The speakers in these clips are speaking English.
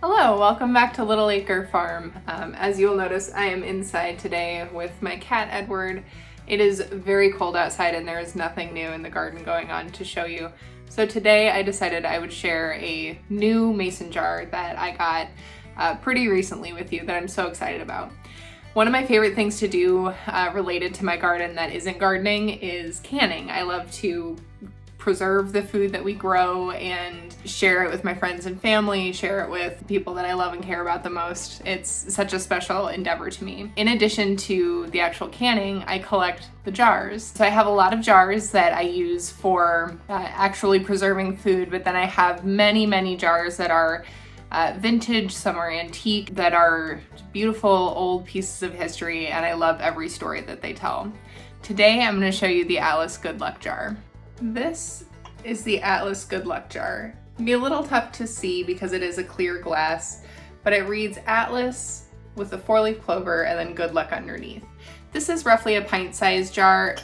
Hello, welcome back to Little Acre Farm. As you'll notice, I am inside today with my cat Edward. It is very cold outside and there is nothing new in the garden going on to show you. So today I decided I would share a new mason jar that I got pretty recently with you that I'm so excited about. One of my favorite things to do related to my garden that isn't gardening is canning. I love to preserve the food that we grow and share it with my friends and family, share it with people that I love and care about the most. It's such a special endeavor to me. In addition to the actual canning, I collect the jars. So I have a lot of jars that I use for actually preserving food, but then I have many jars that are vintage, some are antique, that are beautiful old pieces of history, and I love every story that they tell. Today I'm going to show you the Atlas Good Luck jar. This is the Atlas Good Luck jar. It can be a little tough to see because it is a clear glass, but it reads Atlas with a 4-leaf clover and then good luck underneath. This is roughly a pint-sized jar.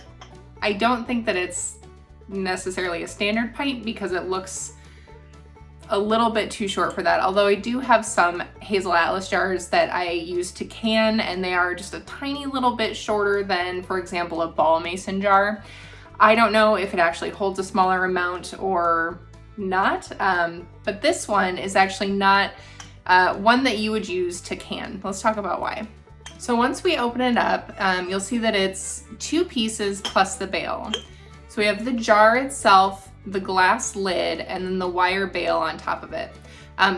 I don't think that it's necessarily a standard pint because it looks a little bit too short for that, although I do have some Hazel Atlas jars that I use to can, and they are just a tiny little bit shorter than, for example, a ball mason jar. I don't know if it actually holds a smaller amount or not, but this one is actually not one that you would use to can. Let's talk about why. So once we open it up, you'll see that it's 2 pieces plus the bail. So we have the jar itself, the glass lid, and then the wire bail on top of it.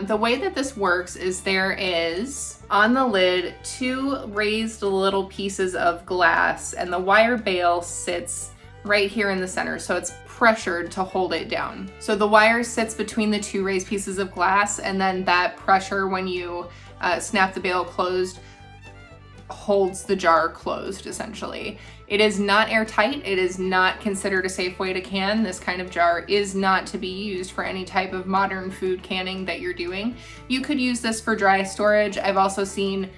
The way that this works is there is, on the lid, 2 raised little pieces of glass, and the wire bail sits right here in the center, so it's pressured to hold it down. So the wire sits between the 2 raised pieces of glass, and then that pressure, when you snap the bail closed, holds the jar closed, essentially. It is not airtight. It is not considered a safe way to can. This kind of jar is not to be used for any type of modern food canning that you're doing. You could use this for dry storage. I've also seen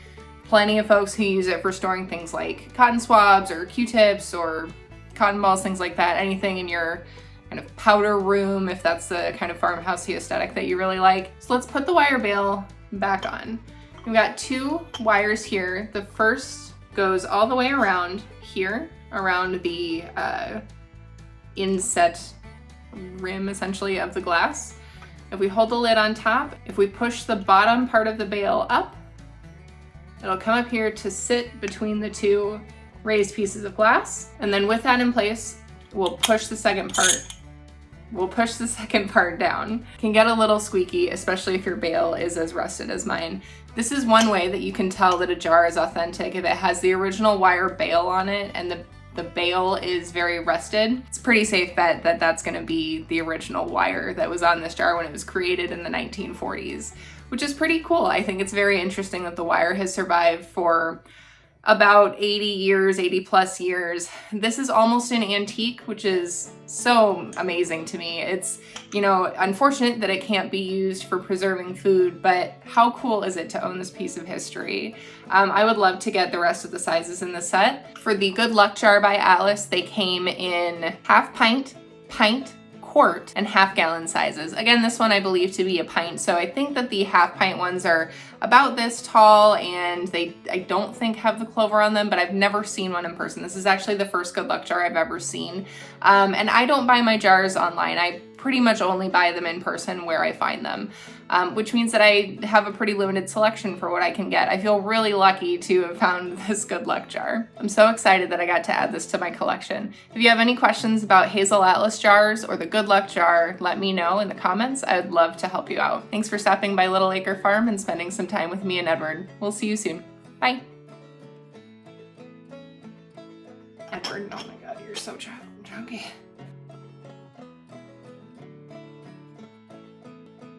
plenty of folks who use it for storing things like cotton swabs or Q-tips or cotton balls, things like that, anything in your kind of powder room, if that's the kind of farmhousey aesthetic that you really like. So let's put the wire bail back on. We've got 2 wires here. The first goes all the way around here, around the inset rim, essentially, of the glass. If we hold the lid on top, if we push the bottom part of the bail up, it'll come up here to sit between the 2 raised pieces of glass, and then with that in place, we'll push the second part down. It can get a little squeaky, especially if your bail is as rusted as mine. This is one way that you can tell that a jar is authentic. If it has the original wire bail on it and the bail is very rusted, it's a pretty safe bet that that's going to be the original wire that was on this jar when it was created in the 1940s, which is pretty cool. I think it's very interesting that the wire has survived for about 80 plus years. This is almost an antique, which is so amazing to me. It's, unfortunate that it can't be used for preserving food, but how cool is it to own this piece of history? I would love to get the rest of the sizes in the set. For the Good Luck jar by Atlas, they came in half pint, quart, and half-gallon sizes. Again, this one I believe to be a pint, so I think that the half-pint ones are about this tall, and I don't think have the clover on them, but I've never seen one in person. This is actually the first Good Luck jar I've ever seen. And I don't buy my jars online. I pretty much only buy them in person where I find them, which means that I have a pretty limited selection for what I can get. I feel really lucky to have found this Good Luck jar. I'm so excited that I got to add this to my collection. If you have any questions about Hazel Atlas jars or the Good Luck jar, let me know in the comments. I would love to help you out. Thanks for stopping by Little Acre Farm and spending some time with me and Edward. We'll see you soon. Bye. Edward, oh my God, you're so chunky.